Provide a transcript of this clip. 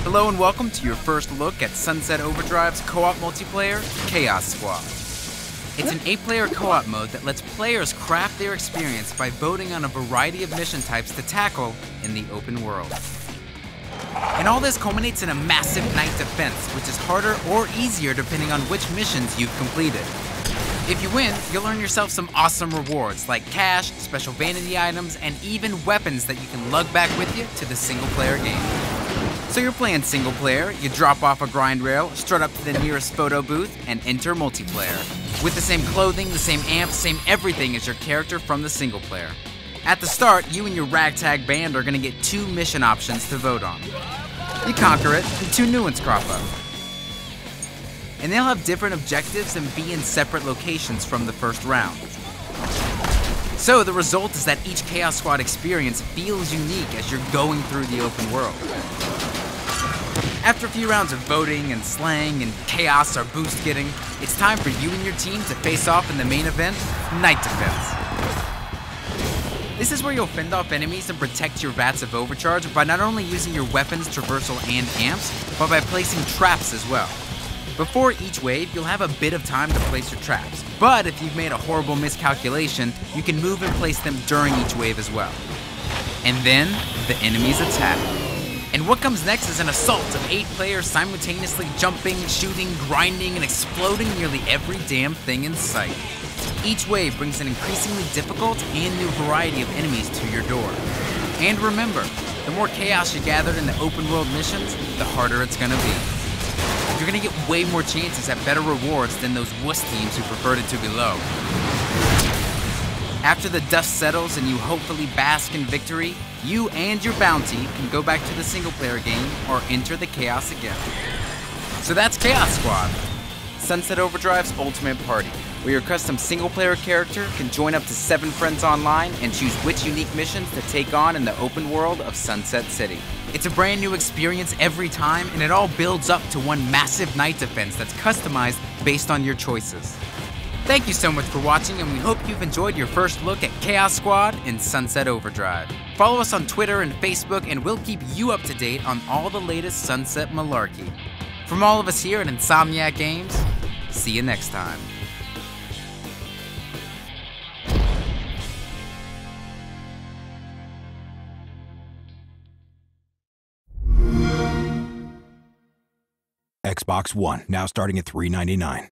Hello and welcome to your first look at Sunset Overdrive's co-op multiplayer, Chaos Squad. It's an 8-player co-op mode that lets players craft their experience by voting on a variety of mission types to tackle in the open world. And all this culminates in a massive night defense, which is harder or easier depending on which missions you've completed. If you win, you'll earn yourself some awesome rewards like cash, special vanity items, and even weapons that you can lug back with you to the single-player game. So you're playing single player, you drop off a grind rail, strut up to the nearest photo booth, and enter multiplayer. With the same clothing, the same amp, same everything as your character from the single player. At the start, you and your ragtag band are gonna get 2 mission options to vote on. You conquer it, and 2 new ones crop up. And they'll have different objectives and be in separate locations from the first round. So the result is that each Chaos Squad experience feels unique as you're going through the open world. After a few rounds of voting and slang and chaos or boost getting, it's time for you and your team to face off in the main event, Night Defense. This is where you'll fend off enemies and protect your vats of overcharge by not only using your weapons, traversal, and amps, but by placing traps as well. Before each wave, you'll have a bit of time to place your traps, but if you've made a horrible miscalculation, you can move and place them during each wave as well. And then, the enemies attack. And what comes next is an assault of 8 players simultaneously jumping, shooting, grinding, and exploding nearly every damn thing in sight. Each wave brings an increasingly difficult and new variety of enemies to your door. And remember, the more chaos you gather in the open world missions, the harder it's gonna be. You're gonna get way more chances at better rewards than those wuss teams who preferred it to be low. After the dust settles and you hopefully bask in victory, you and your bounty can go back to the single-player game or enter the chaos again. So that's Chaos Squad, Sunset Overdrive's ultimate party, where your custom single-player character can join up to 7 friends online and choose which unique missions to take on in the open world of Sunset City. It's a brand new experience every time, and it all builds up to one massive night defense that's customized based on your choices. Thank you so much for watching, and we hope you've enjoyed your first look at Chaos Squad in Sunset Overdrive. Follow us on Twitter and Facebook, and we'll keep you up to date on all the latest Sunset malarkey. From all of us here at Insomniac Games, see you next time. Xbox One, now starting at $399.